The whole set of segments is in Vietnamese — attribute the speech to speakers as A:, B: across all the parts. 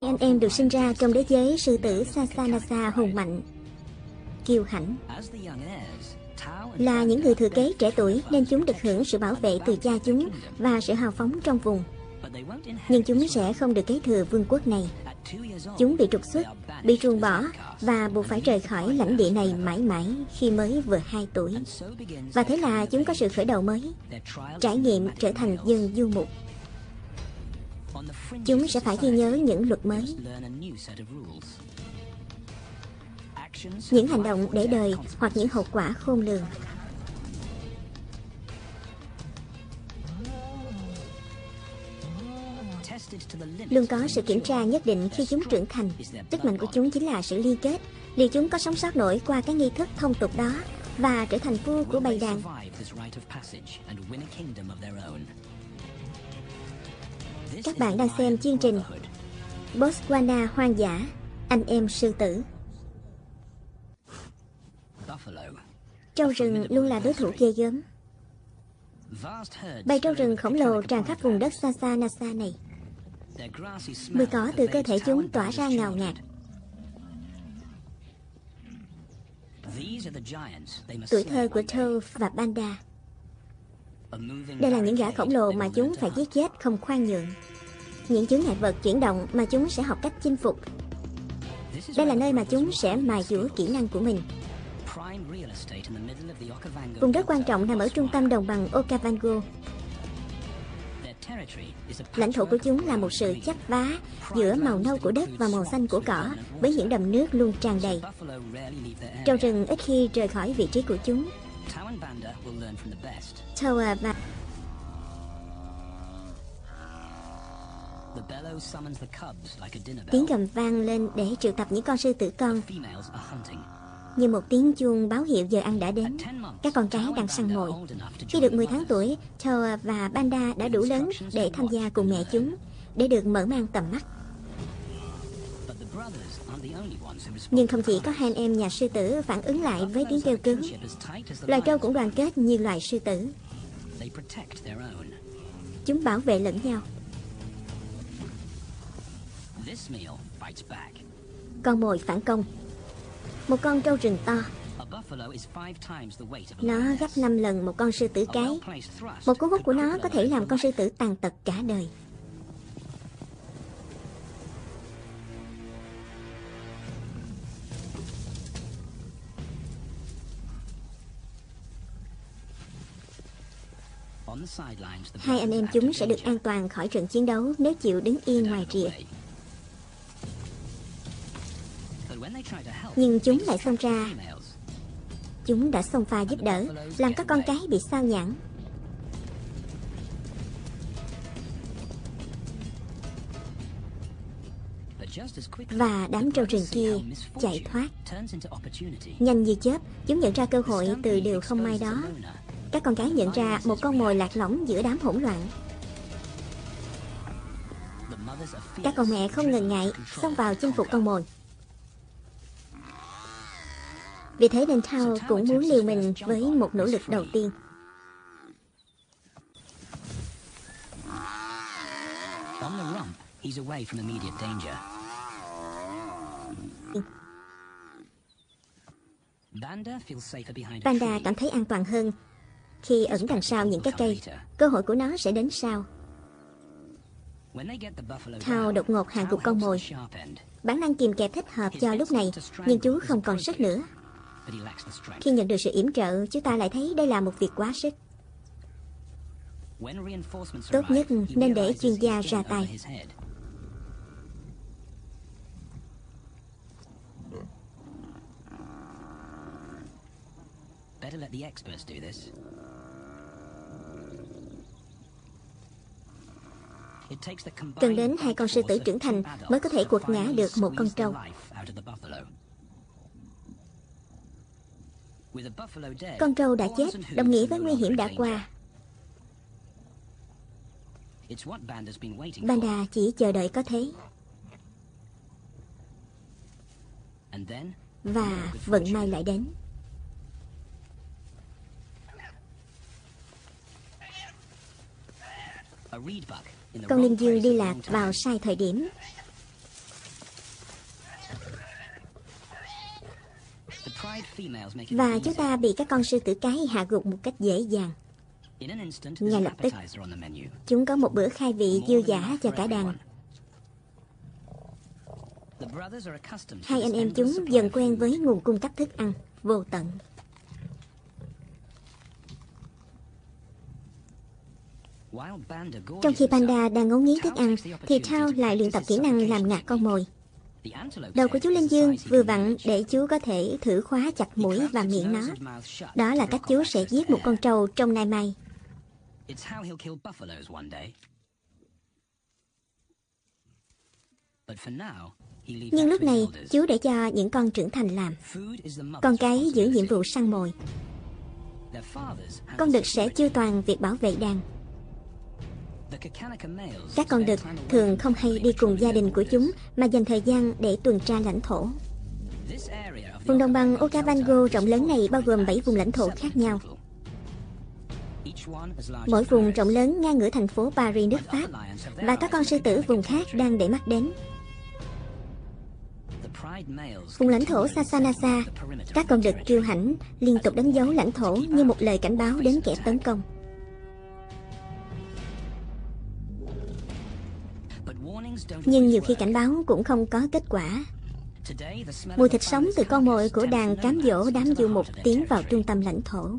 A: Anh em được sinh ra trong đế giới sư tử Sasanasa hùng mạnh, kiêu hãnh. Là những người thừa kế trẻ tuổi nên chúng được hưởng sự bảo vệ từ cha chúng và sự hào phóng trong vùng. Nhưng chúng sẽ không được kế thừa vương quốc này. Chúng bị trục xuất, bị ruồng bỏ và buộc phải rời khỏi lãnh địa này mãi mãi khi mới vừa 2 tuổi. Và thế là chúng có sự khởi đầu mới, trải nghiệm trở thành dân du mục. Chúng sẽ phải ghi nhớ những luật mới, những hành động để đời hoặc những hậu quả khôn lường. Luôn có sự kiểm tra nhất định khi chúng trưởng thành. Sức mạnh của chúng chính là sự liên kết. Liệu chúng có sống sót nổi qua cái nghi thức thông tục đó và trở thành vua của bầy đàn? Các bạn đang xem chương trình Botswana hoang dã, anh em sư tử. Trâu rừng luôn là đối thủ ghê gớm. Bầy trâu rừng khổng lồ tràn khắp vùng đất Sasanasa này. Mùi cỏ từ cơ thể chúng tỏa ra ngào ngạt. Tuổi thơ của trâu và panda. Đây là những gã khổng lồ mà chúng phải giết chết không khoan nhượng. Những chướng ngại vật chuyển động mà chúng sẽ học cách chinh phục. Đây là nơi mà chúng sẽ mài dũa kỹ năng của mình. Vùng đất quan trọng nằm ở trung tâm đồng bằng Okavango. Lãnh thổ của chúng là một sự chắp vá giữa màu nâu của đất và màu xanh của cỏ, với những đầm nước luôn tràn đầy. Trâu rừng ít khi rời khỏi vị trí của chúng. Toa và tiếng gầm vang lên để triệu tập những con sư tử con. Như một tiếng chuông báo hiệu giờ ăn đã đến. Các con cái đang săn mồi. Khi được 10 tháng tuổi, Toa và panda đã đủ lớn để tham gia cùng mẹ chúng, để được mở mang tầm mắt. Nhưng không chỉ có hai anh em nhà sư tử phản ứng lại với tiếng kêu cứu. Loài trâu cũng đoàn kết như loài sư tử. Chúng bảo vệ lẫn nhau. Con mồi phản công. Một con trâu rừng to. Nó gấp 5 lần một con sư tử cái. Một cú hút của nó có thể làm con sư tử tàn tật cả đời. Hai anh em chúng sẽ được an toàn khỏi trận chiến đấu nếu chịu đứng yên ngoài rìa. Nhưng chúng lại xông ra. Chúng đã xông pha giúp đỡ, làm các con cái bị sao nhãng. Và đám trâu rừng kia chạy thoát. Nhanh như chớp, chúng nhận ra cơ hội từ điều không may đó. Các con cái nhận ra một con mồi lạc lõng giữa đám hỗn loạn. Các con mẹ không ngần ngại xông vào chinh phục con mồi. Vì thế nên Thao cũng muốn liều mình với một nỗ lực đầu tiên. Panda cảm thấy an toàn hơn khi ẩn đằng sau những cái cây. Cơ hội của nó sẽ đến sau. Thao đột ngột hạ gục con mồi. Bản năng kìm kẹp thích hợp cho lúc này, nhưng chú không còn sức nữa. Khi nhận được sự yểm trợ, chúng ta lại thấy đây là một việc quá sức. Tốt nhất nên để chuyên gia ra tay. Cần đến 2 con sư tử trưởng thành mới có thể quật ngã được một con trâu. Con trâu đã chết, đồng nghĩa với nguy hiểm đã qua. Panda chỉ chờ đợi có thế. Và vận may lại đến. Con linh dương đi lạc vào sai thời điểm. Và chúng ta bị các con sư tử cái hạ gục một cách dễ dàng. Ngay lập tức, chúng có một bữa khai vị dư dả cho cả đàn. Hai anh em chúng dần quen với nguồn cung cấp thức ăn vô tận. Trong khi panda đang ngấu nghiến thức ăn, thì Tao lại luyện tập kỹ năng làm ngạt con mồi. Đầu của chú Linh Dương vừa vặn để chú có thể thử khóa chặt mũi và miệng nó. Đó là cách chú sẽ giết một con trâu trong nay mai. Nhưng lúc này, chú để cho những con trưởng thành làm. Con cái giữ nhiệm vụ săn mồi. Con đực sẽ chu toàn việc bảo vệ đàn. Các con đực thường không hay đi cùng gia đình của chúng mà dành thời gian để tuần tra lãnh thổ. Vùng đồng bằng Okavango rộng lớn này bao gồm 7 vùng lãnh thổ khác nhau. Mỗi vùng rộng lớn ngang ngửa thành phố Paris nước Pháp, và các con sư tử vùng khác đang để mắt đến. Vùng lãnh thổ Sasanasa, các con đực kiêu hãnh liên tục đánh dấu lãnh thổ như một lời cảnh báo đến kẻ tấn công. Nhưng nhiều khi cảnh báo cũng không có kết quả. Mùi thịt sống từ con mồi của đàn cám dỗ đám du mục tiến vào trung tâm lãnh thổ.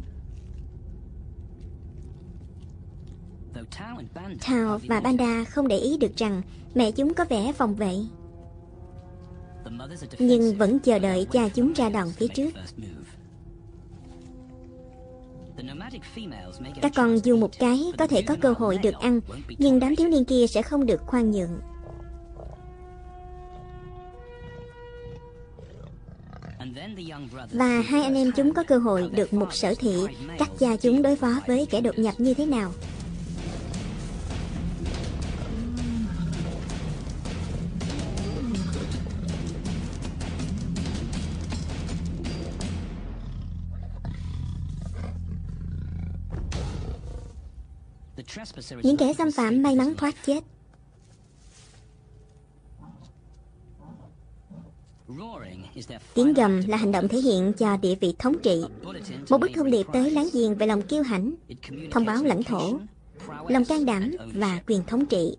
A: Tao và Panda không để ý được rằng mẹ chúng có vẻ phòng vệ, nhưng vẫn chờ đợi cha chúng ra đòn phía trước. Các con du mục cái có thể có cơ hội được ăn, nhưng đám thiếu niên kia sẽ không được khoan nhượng. Và hai anh em chúng có cơ hội được một sở thị các cha chúng đối phó với kẻ đột nhập như thế nào. Những kẻ xâm phạm may mắn thoát chết. Tiếng gầm là hành động thể hiện cho địa vị thống trị, một bức thông điệp tới láng giềng về lòng kiêu hãnh, thông báo lãnh thổ, lòng can đảm và quyền thống trị.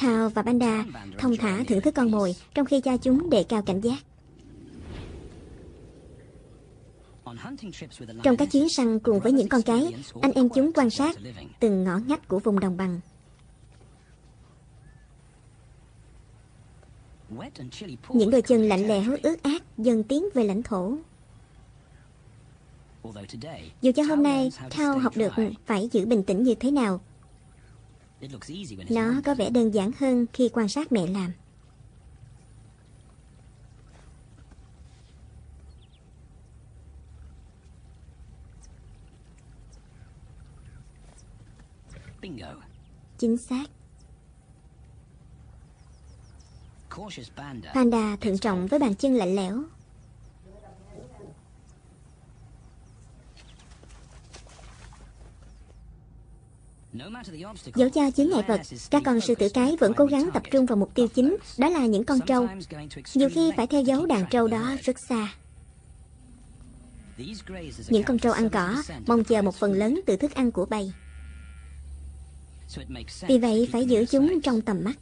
A: Tao và Panda thông thả thưởng thức con mồi, trong khi cha chúng đề cao cảnh giác. Trong các chuyến săn cùng với những con cái, anh em chúng quan sát từng ngõ ngách của vùng đồng bằng. Những đôi chân lạnh lẽo ướt át dần tiến về lãnh thổ. Dù cho hôm nay Tao học được phải giữ bình tĩnh như thế nào, nó có vẻ đơn giản hơn khi quan sát mẹ làm. Chính xác. Panda thận trọng với bàn chân lạnh lẽo. Dẫu cho chướng ngại vật, các con sư tử cái vẫn cố gắng tập trung vào mục tiêu chính, đó là những con trâu. Nhiều khi phải theo dấu đàn trâu đó rất xa. Những con trâu ăn cỏ mong chờ một phần lớn từ thức ăn của bầy. Vì vậy phải giữ chúng trong tầm mắt.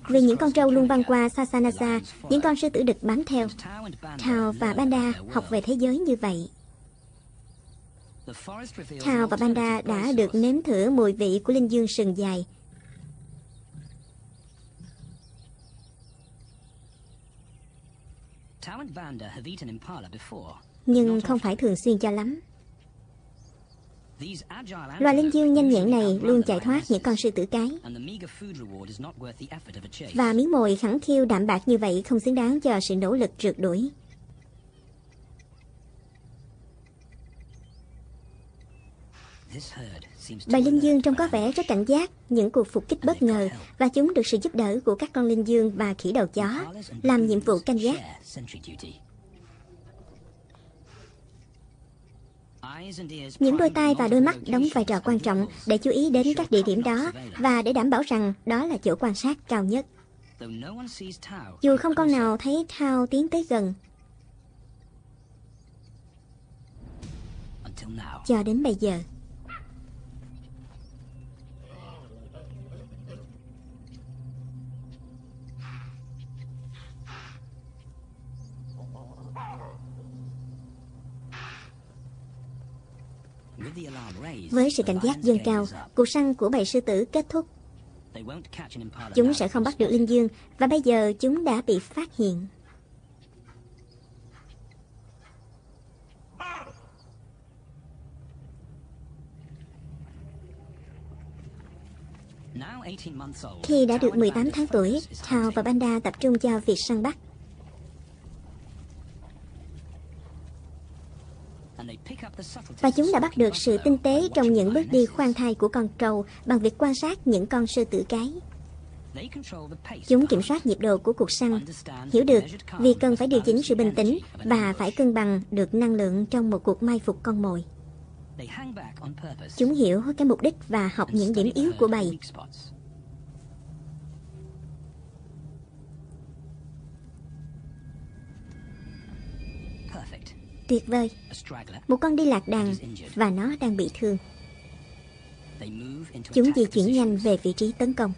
A: Vì những con trâu luôn băng qua Sasanasa, những con sư tử đực bám theo. Tao và Panda học về thế giới như vậy. Tao và Panda đã được nếm thử mùi vị của linh dương sừng dài. Nhưng không phải thường xuyên cho lắm. Loài linh dương nhanh nhẹn này luôn chạy thoát những con sư tử cái. Và miếng mồi khẳng khiu đạm bạc như vậy không xứng đáng cho sự nỗ lực rượt đuổi. Bầy linh dương trông có vẻ rất cảnh giác những cuộc phục kích bất ngờ, và chúng được sự giúp đỡ của các con linh dương và khỉ đầu chó làm nhiệm vụ canh gác. Những đôi tai và đôi mắt đóng vai trò quan trọng để chú ý đến các địa điểm đó và để đảm bảo rằng đó là chỗ quan sát cao nhất. Dù không con nào thấy Thao tiến tới gần, cho đến bây giờ. Với sự cảnh giác dâng cao, cuộc săn của bầy sư tử kết thúc. Chúng sẽ không bắt được linh dương, và bây giờ chúng đã bị phát hiện. Khi đã được 18 tháng tuổi, Thao và Panda tập trung cho việc săn bắt. Và chúng đã bắt được sự tinh tế trong những bước đi khoan thai của con trâu bằng việc quan sát những con sư tử cái. Chúng kiểm soát nhịp độ của cuộc săn, hiểu được vì cần phải điều chỉnh sự bình tĩnh và phải cân bằng được năng lượng trong một cuộc mai phục con mồi. Chúng hiểu cái mục đích và học những điểm yếu của bầy. Tuyệt vời. Một con đi lạc đàn và nó đang bị thương. Chúng di chuyển nhanh về vị trí tấn công.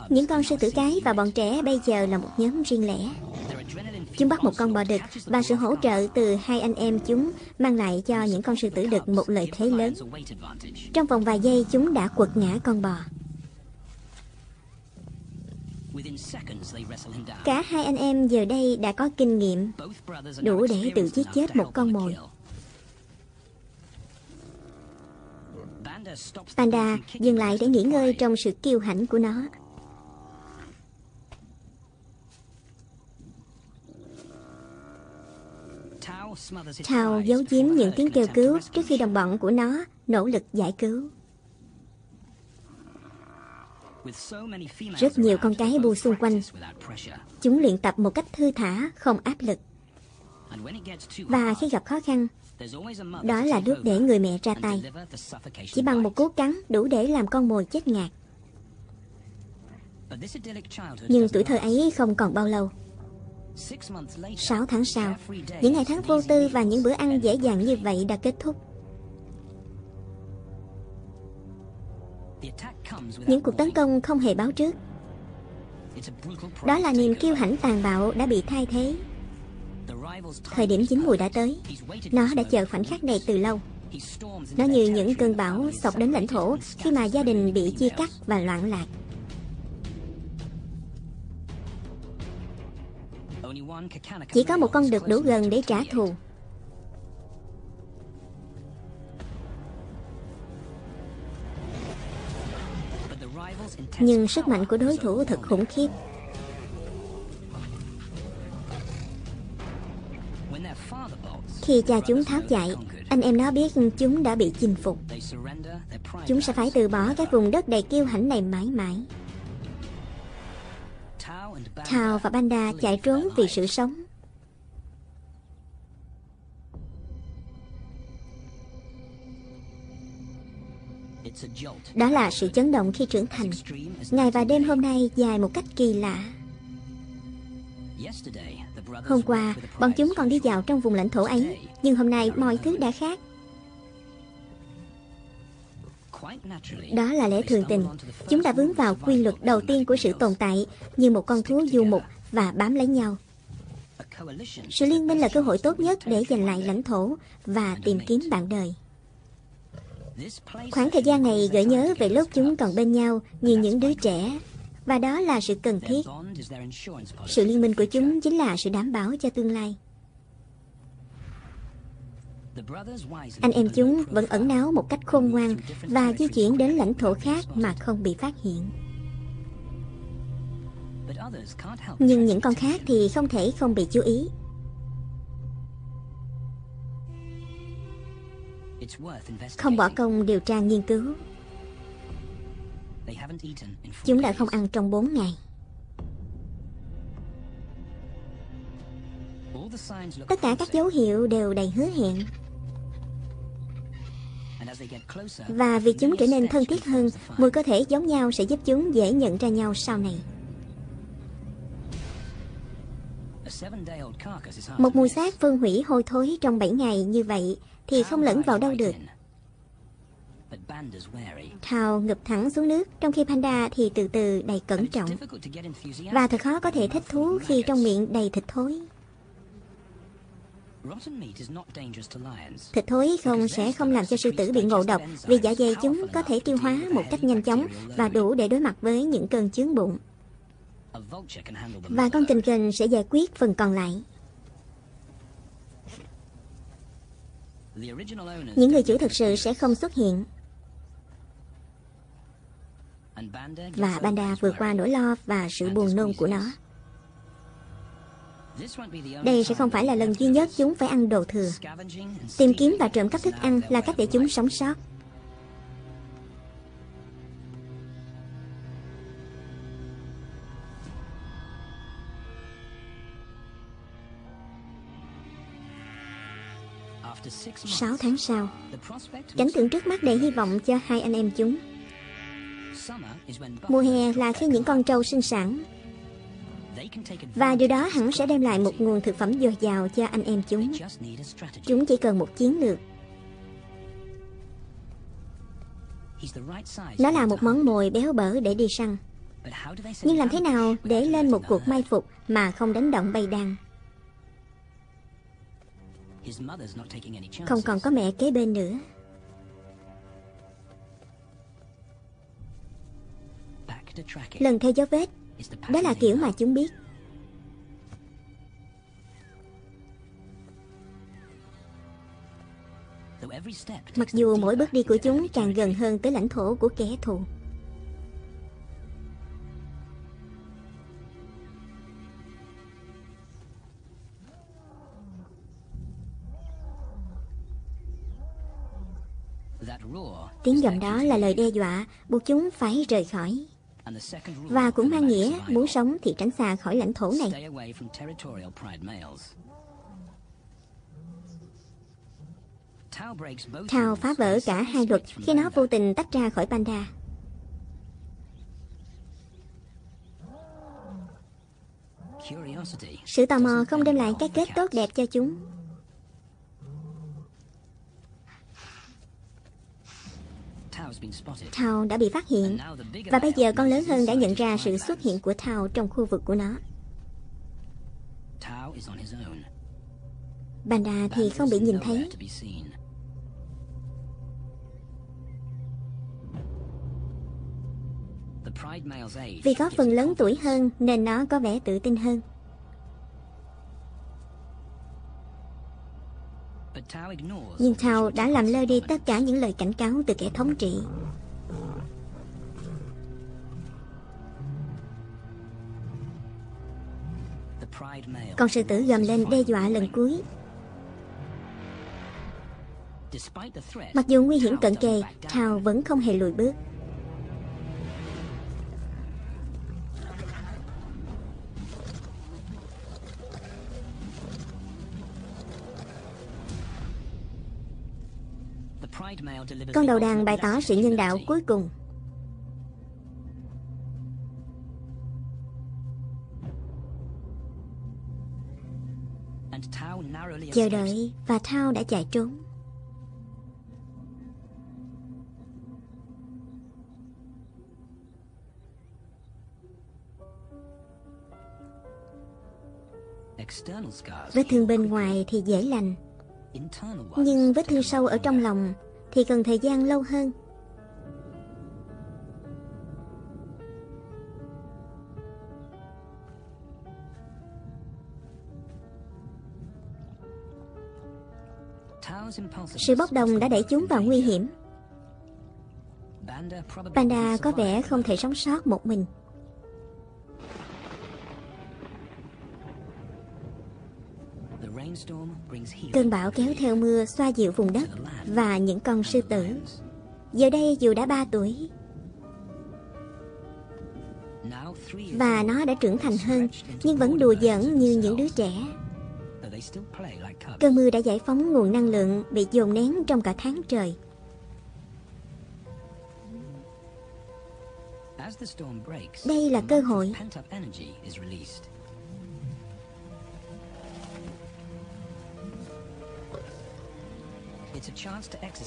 A: Những con sư tử cái và bọn trẻ bây giờ là một nhóm riêng lẻ. Chúng bắt một con bò đực và sự hỗ trợ từ hai anh em chúng mang lại cho những con sư tử đực một lợi thế lớn. Trong vòng vài giây chúng đã quật ngã con bò. Cả hai anh em giờ đây đã có kinh nghiệm đủ để tự giết chết một con mồi. Panda dừng lại để nghỉ ngơi trong sự kiêu hãnh của nó. Thao giấu giếm những tiếng kêu cứu trước khi đồng bọn của nó nỗ lực giải cứu. Rất nhiều con cái bu xung quanh. Chúng luyện tập một cách thư thả, không áp lực. Và khi gặp khó khăn, đó là lúc để người mẹ ra tay. Chỉ bằng một cú cắn đủ để làm con mồi chết ngạt. Nhưng tuổi thơ ấy không còn bao lâu. 6 tháng sau, những ngày tháng vô tư và những bữa ăn dễ dàng như vậy đã kết thúc. Những cuộc tấn công không hề báo trước. Đó là niềm kiêu hãnh tàn bạo đã bị thay thế. Thời điểm chín mùi đã tới. Nó đã chờ khoảnh khắc này từ lâu. Nó như những cơn bão xộc đến lãnh thổ khi mà gia đình bị chia cắt và loạn lạc. Chỉ có một con đực đủ gần để trả thù. Nhưng sức mạnh của đối thủ thật khủng khiếp. Khi cha chúng tháo chạy, anh em nó biết chúng đã bị chinh phục. Chúng sẽ phải từ bỏ cái vùng đất đầy kiêu hãnh này mãi mãi. Thao và Panda chạy trốn vì sự sống. Đó là sự chấn động khi trưởng thành. Ngày và đêm hôm nay dài một cách kỳ lạ. Hôm qua, bọn chúng còn đi dạo trong vùng lãnh thổ ấy, nhưng hôm nay mọi thứ đã khác. Đó là lẽ thường tình. Chúng đã vướng vào quy luật đầu tiên của sự tồn tại, như một con thú du mục và bám lấy nhau. Sự liên minh là cơ hội tốt nhất để giành lại lãnh thổ và tìm kiếm bạn đời. Khoảng thời gian này gợi nhớ về lúc chúng còn bên nhau như những đứa trẻ, và đó là sự cần thiết. Sự liên minh của chúng chính là sự đảm bảo cho tương lai. Anh em chúng vẫn ẩn náu một cách khôn ngoan và di chuyển đến lãnh thổ khác mà không bị phát hiện. Nhưng những con khác thì không thể không bị chú ý. Không bỏ công điều tra nghiên cứu. Chúng đã không ăn trong 4 ngày. Tất cả các dấu hiệu đều đầy hứa hẹn. Và vì chúng trở nên thân thiết hơn, mùi cơ thể giống nhau sẽ giúp chúng dễ nhận ra nhau sau này. Một mùi xác phân hủy hôi thối trong 7 ngày như vậy thì không lẫn vào đâu được. Thao ngụp thẳng xuống nước, trong khi panda thì từ từ đầy cẩn trọng. Và thật khó có thể thích thú khi trong miệng đầy thịt thối. Thịt thối sẽ không làm cho sư tử bị ngộ độc, vì dạ dày chúng có thể tiêu hóa một cách nhanh chóng và đủ để đối mặt với những cơn chướng bụng. Và con kình kình sẽ giải quyết phần còn lại. Những người chủ thực sự sẽ không xuất hiện. Và panda vượt qua nỗi lo và sự buồn nôn của nó. Đây sẽ không phải là lần duy nhất chúng phải ăn đồ thừa. Tìm kiếm và trộm cắp thức ăn là cách để chúng sống sót. Sáu tháng sau, cảnh tượng trước mắt đầy hy vọng cho hai anh em chúng. Mùa hè là khi những con trâu sinh sản, và điều đó hẳn sẽ đem lại một nguồn thực phẩm dồi dào cho anh em chúng. Chúng chỉ cần một chiến lược. Nó là một món mồi béo bở để đi săn. Nhưng làm thế nào để lên một cuộc mai phục mà không đánh động bầy đàn? Không còn có mẹ kế bên nữa. Lần theo dấu vết, đó là kiểu mà chúng biết. Mặc dù mỗi bước đi của chúng càng gần hơn tới lãnh thổ của kẻ thù. Tiếng gầm đó là lời đe dọa buộc chúng phải rời khỏi. Và cũng mang nghĩa muốn sống thì tránh xa khỏi lãnh thổ này. Thao phá vỡ cả hai luật khi nó vô tình tách ra khỏi panda. Sự tò mò không đem lại cái kết tốt đẹp cho chúng. Thao đã bị phát hiện, và bây giờ con lớn hơn đã nhận ra sự xuất hiện của Thao trong khu vực của nó. Panda thì không bị nhìn thấy. Vì có phần lớn tuổi hơn nên nó có vẻ tự tin hơn. Nhưng Thao đã làm lơ đi tất cả những lời cảnh cáo từ kẻ thống trị. Con sư tử gầm lên đe dọa lần cuối. Mặc dù nguy hiểm cận kề, Thao vẫn không hề lùi bước. Con đầu đàn bày tỏ sự nhân đạo cuối cùng. Chờ đợi và Thao đã chạy trốn. Vết thương bên ngoài thì dễ lành, nhưng vết thương sâu ở trong lòng thì cần thời gian lâu hơn. Sự bốc đồng đã đẩy chúng vào nguy hiểm. Panda có vẻ không thể sống sót một mình. Cơn bão kéo theo mưa xoa dịu vùng đất và những con sư tử. Giờ đây dù đã 3 tuổi, Và nó đã trưởng thành hơn, nhưng vẫn đùa giỡn như những đứa trẻ. Cơn mưa đã giải phóng nguồn năng lượng bị dồn nén trong cả tháng trời. Đây là cơ hội.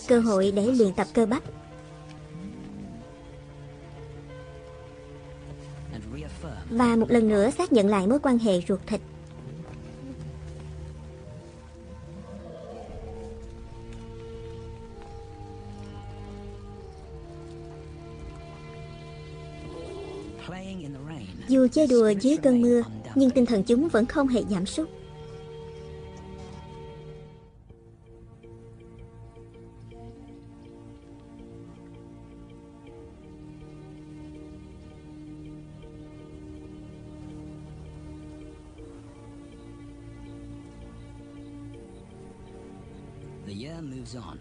A: Cơ hội để luyện tập cơ bắp và một lần nữa xác nhận lại mối quan hệ ruột thịt. Dù chơi đùa dưới cơn mưa, nhưng tinh thần chúng vẫn không hề giảm sút.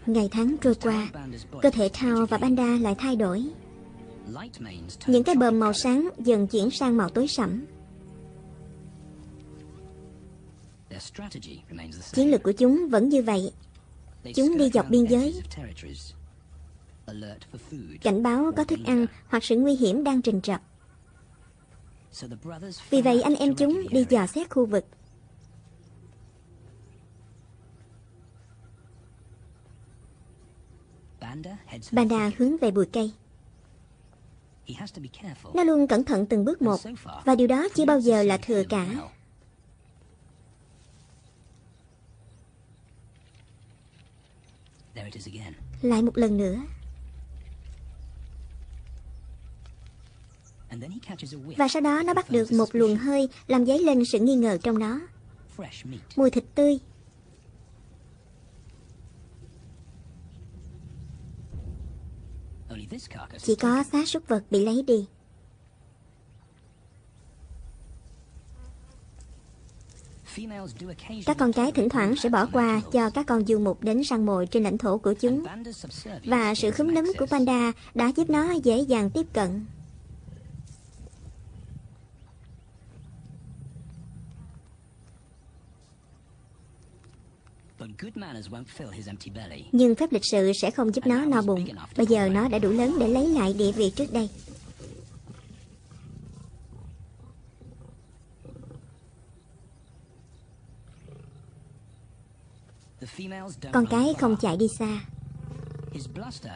A: Ngày tháng trôi qua, cơ thể Tao và Panda lại thay đổi. Những cái bờm màu sáng dần chuyển sang màu tối sẫm. Chiến lược của chúng vẫn như vậy. Chúng đi dọc biên giới, cảnh báo có thức ăn hoặc sự nguy hiểm đang rình rập. Vì vậy anh em chúng đi dò xét khu vực. Panda hướng về bụi cây. Nó luôn cẩn thận từng bước một, và điều đó chưa bao giờ là thừa cả. Lại một lần nữa. Và sau đó nó bắt được một luồng hơi làm dấy lên sự nghi ngờ trong nó. Mùi thịt tươi. Chỉ có xác súc vật bị lấy đi. Các con cái thỉnh thoảng sẽ bỏ qua cho các con du mục đến săn mồi trên lãnh thổ của chúng. Và sự khúm núm của Panda đã giúp nó dễ dàng tiếp cận. Nhưng phép lịch sự sẽ không giúp nó no bụng. Bây giờ nó đã đủ lớn để lấy lại địa vị trước đây. Con cái không chạy đi xa.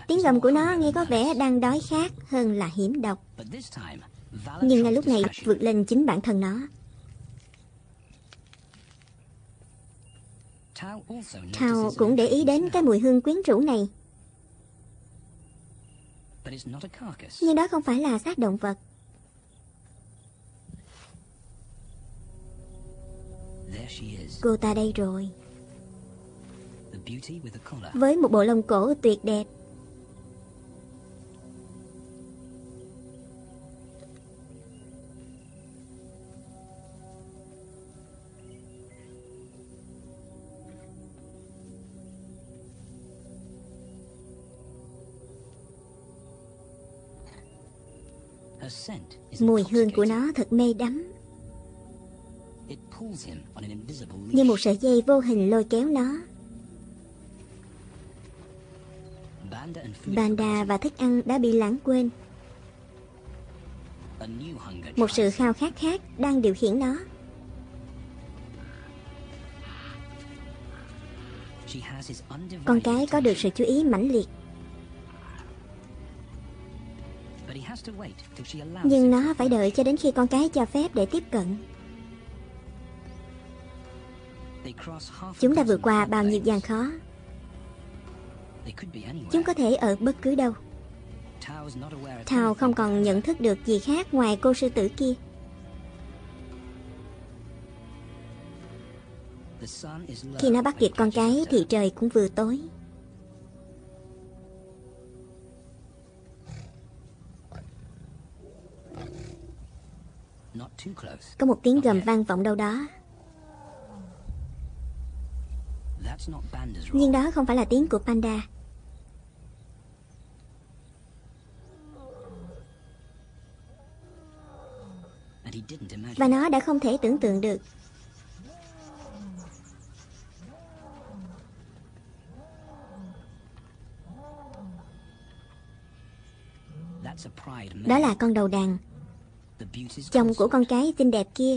A: Tiếng gầm của nó nghe có vẻ đang đói khát hơn là hiểm độc. Nhưng ngay lúc này vượt lên chính bản thân nó. Tao cũng để ý đến cái mùi hương quyến rũ này. Nhưng đó không phải là xác động vật. Cô ta đây rồi. Với một bộ lông cổ tuyệt đẹp. Mùi hương của nó thật mê đắm. Như một sợi dây vô hình lôi kéo nó. Panda và thức ăn đã bị lãng quên. Một sự khao khát khác đang điều khiển nó. Con cái có được sự chú ý mãnh liệt. Nhưng nó phải đợi cho đến khi con cái cho phép để tiếp cận. Chúng đã vượt qua bao nhiêu gian khó. Chúng có thể ở bất cứ đâu. Tao không còn nhận thức được gì khác ngoài cô sư tử kia. Khi nó bắt kịp con cái thì trời cũng vừa tối. Có một tiếng gầm vang vọng đâu đó. Nhưng đó không phải là tiếng của Panda. và nó đã không thể tưởng tượng được. Đó là con đầu đàn, chồng của con cái xinh đẹp kia,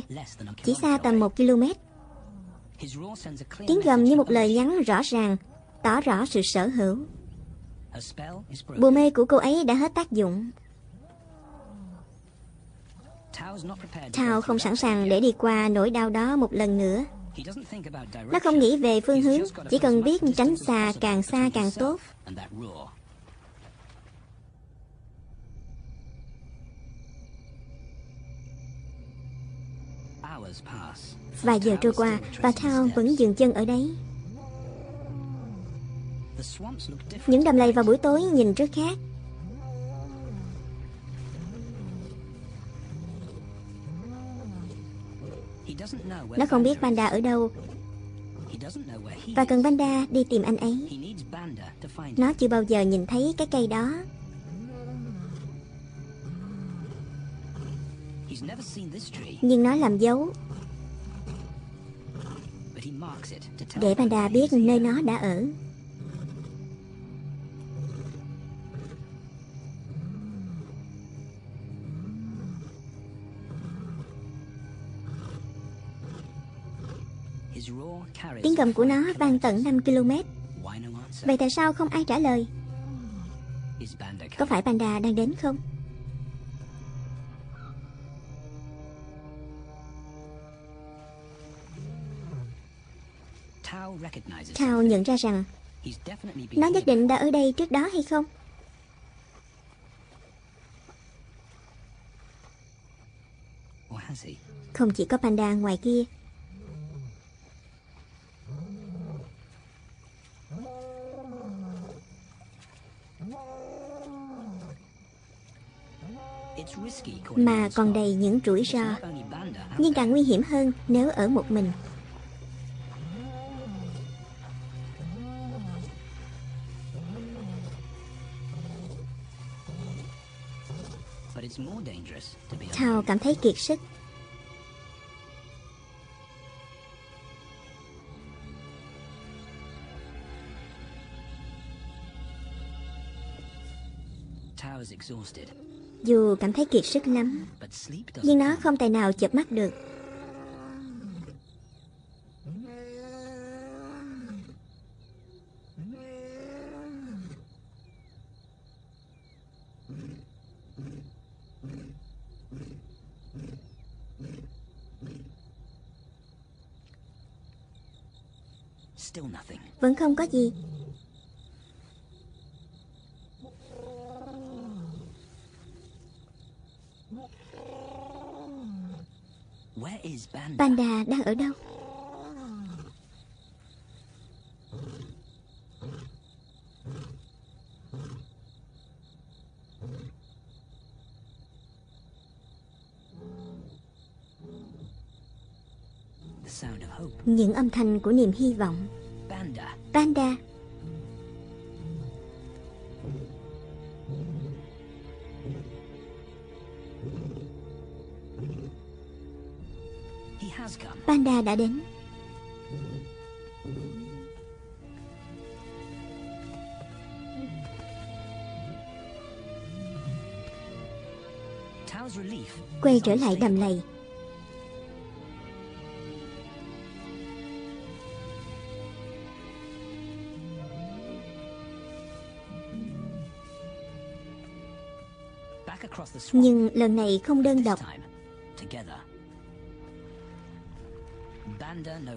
A: chỉ xa tầm 1 km. Tiếng gầm như một lời nhắn rõ ràng, tỏ rõ sự sở hữu. Bùa mê của cô ấy đã hết tác dụng. Thao không sẵn sàng để đi qua nỗi đau đó một lần nữa. Nó không nghĩ về phương hướng, chỉ cần biết tránh xa càng tốt. Vài giờ trôi qua và Thao vẫn dừng chân ở đấy. Những đầm lầy vào buổi tối nhìn rất khác. Nó không biết Panda ở đâu và cần Panda đi tìm anh ấy. Nó chưa bao giờ nhìn thấy cái cây đó. Nhưng nó làm dấu để Panda biết nơi nó đã ở. Tiếng gầm của nó vang tận 5 km. Vậy tại sao không ai trả lời? Có phải Panda đang đến không? Thao nhận ra rằng nó nhất định đã ở đây trước đó hay không? Không chỉ có Panda ngoài kia. Mà còn đầy những rủi ro. Nhưng càng nguy hiểm hơn nếu ở một mình. Thao cảm thấy kiệt sức. Dù cảm thấy kiệt sức lắm, nhưng nó không tài nào chợp mắt được. Vẫn không có gì. Panda đang ở đâu? Những âm thanh của niềm hy vọng. Panda. Panda đã đến. Quay trở lại đầm lầy. Nhưng lần này không đơn độc.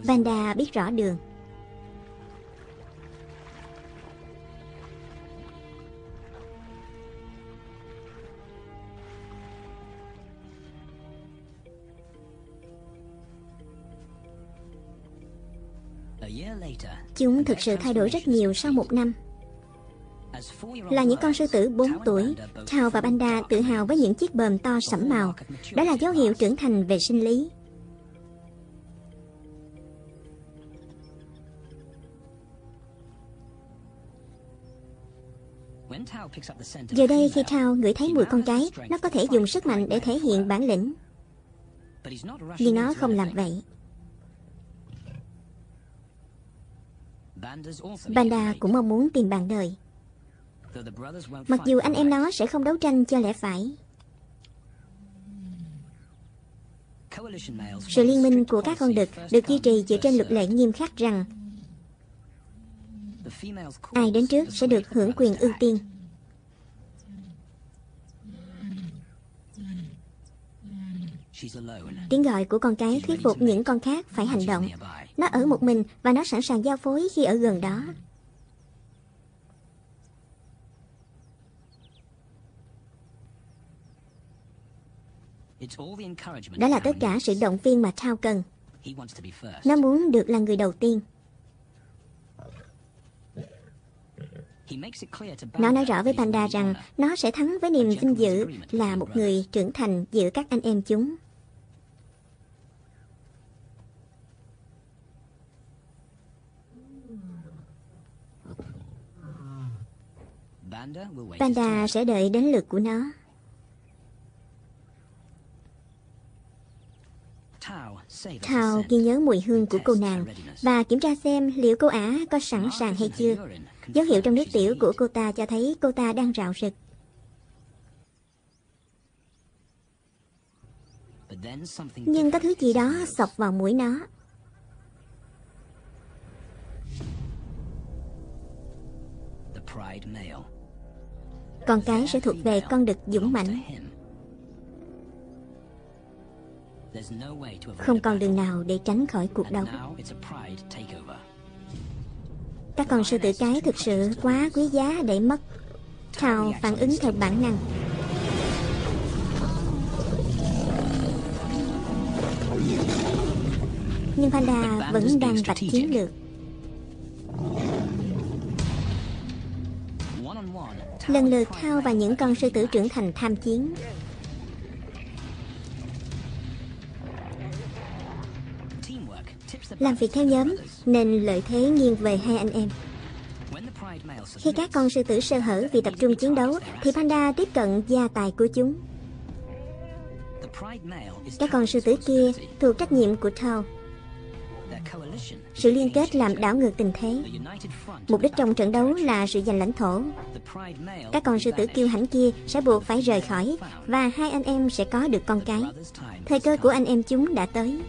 A: Panda biết rõ đường. Chúng thực sự thay đổi rất nhiều sau 1 năm. Là những con sư tử 4 tuổi, Thao và Panda tự hào với những chiếc bờm to sẫm màu. Đó là dấu hiệu trưởng thành về sinh lý. Giờ đây khi Thao ngửi thấy mùi con cái, nó có thể dùng sức mạnh để thể hiện bản lĩnh. Nhưng nó không làm vậy. Panda cũng mong muốn tìm bạn đời, mặc dù anh em nó sẽ không đấu tranh cho lẽ phải. Sự liên minh của các con đực được duy trì dựa trên luật lệ nghiêm khắc rằng ai đến trước sẽ được hưởng quyền ưu tiên. Tiếng gọi của con cái thuyết phục những con khác phải hành động. Nó ở một mình và nó sẵn sàng giao phối khi ở gần đó. Đó là tất cả sự động viên mà Thao cần. Nó muốn được là người đầu tiên. Nó nói rõ với Panda rằng nó sẽ thắng với niềm vinh dự là một người trưởng thành giữa các anh em chúng. Panda sẽ đợi đến lượt của nó. Thao ghi nhớ mùi hương của cô nàng và kiểm tra xem liệu cô ả có sẵn sàng hay chưa. Dấu hiệu trong nước tiểu của cô ta cho thấy cô ta đang rạo rực. Nhưng có thứ gì đó xộc vào mũi nó. Con cái sẽ thuộc về con đực dũng mãnh. Không còn đường nào để tránh khỏi cuộc đấu. Các con sư tử cái thực sự quá quý giá để mất. Thao phản ứng theo bản năng. Nhưng Panda vẫn đang vạch chiến lược. Lần lượt Thao và những con sư tử trưởng thành tham chiến. Làm việc theo nhóm nên lợi thế nghiêng về hai anh em. Khi các con sư tử sơ hở vì tập trung chiến đấu thì Panda tiếp cận gia tài của chúng. Các con sư tử kia thuộc trách nhiệm của Thao. Sự liên kết làm đảo ngược tình thế. Mục đích trong trận đấu là sự giành lãnh thổ. Các con sư tử kiêu hãnh kia sẽ buộc phải rời khỏi và hai anh em sẽ có được con cái. Thời cơ của anh em chúng đã tới.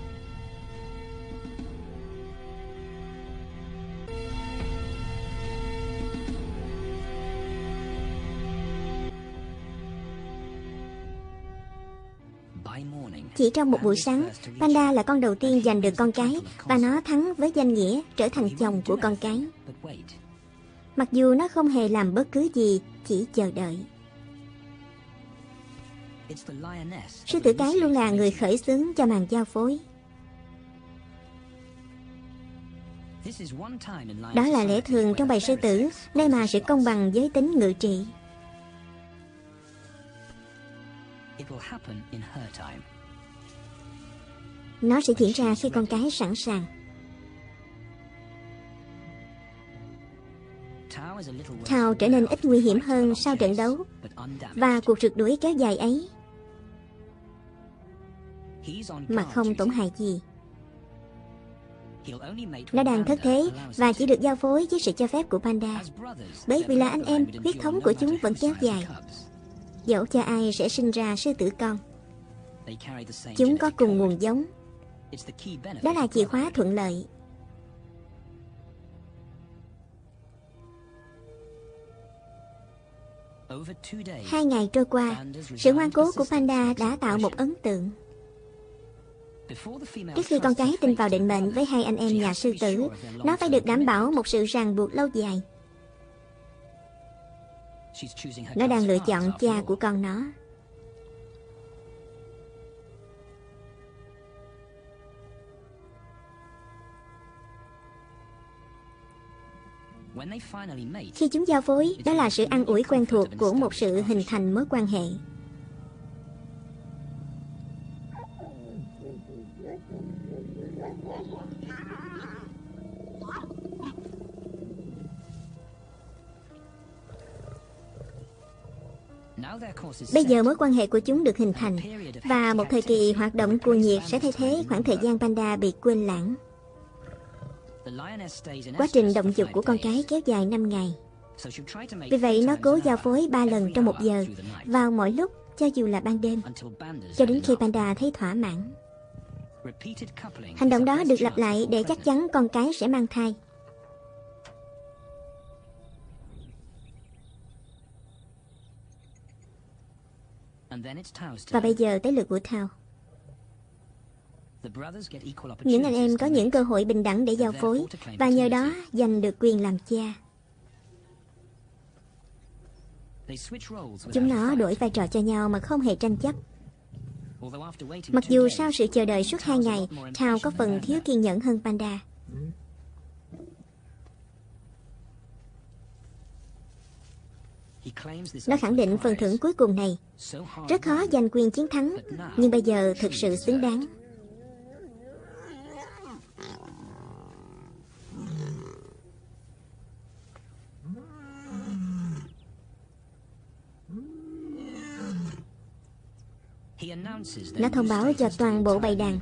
A: Chỉ trong một buổi sáng, Panda là con đầu tiên giành được con cái và nó thắng với danh nghĩa trở thành chồng của con cái. Mặc dù nó không hề làm bất cứ gì, chỉ chờ đợi. Sư tử cái luôn là người khởi xướng cho màn giao phối. Đó là lẽ thường trong bầy sư tử, nơi mà sự công bằng giới tính ngự trị. Nó sẽ diễn ra khi con cái sẵn sàng. Thao trở nên ít nguy hiểm hơn sau trận đấu, và cuộc rượt đuổi kéo dài ấy mà không tổn hại gì. Nó đang thất thế và chỉ được giao phối với sự cho phép của Panda. Bởi vì là anh em, huyết thống của chúng vẫn kéo dài. Dẫu cho ai sẽ sinh ra sư tử con, chúng có cùng nguồn giống. Đó là chìa khóa thuận lợi. Hai ngày trôi qua, sự ngoan cố của Panda đã tạo một ấn tượng. Trước khi con cái tin vào định mệnh với hai anh em nhà sư tử, nó phải được đảm bảo một sự ràng buộc lâu dài. Nó đang lựa chọn cha của con nó. Khi chúng giao phối, đó là sự an ủi quen thuộc của một sự hình thành mối quan hệ. Bây giờ mối quan hệ của chúng được hình thành, và một thời kỳ hoạt động cuồng nhiệt sẽ thay thế khoảng thời gian panda bị quên lãng. Quá trình động dục của con cái kéo dài 5 ngày. Vì vậy nó cố giao phối 3 lần trong 1 giờ, vào mọi lúc, cho dù là ban đêm, cho đến khi panda thấy thỏa mãn. Hành động đó được lặp lại để chắc chắn con cái sẽ mang thai. Và bây giờ tới lượt của Thao. Những anh em có những cơ hội bình đẳng để giao phối, và nhờ đó giành được quyền làm cha. Chúng nó đổi vai trò cho nhau mà không hề tranh chấp. Mặc dù sau sự chờ đợi suốt 2 ngày, Thao có phần thiếu kiên nhẫn hơn panda. Nó khẳng định phần thưởng cuối cùng này rất khó giành quyền chiến thắng, nhưng bây giờ thực sự xứng đáng. Nó thông báo cho toàn bộ bầy đàn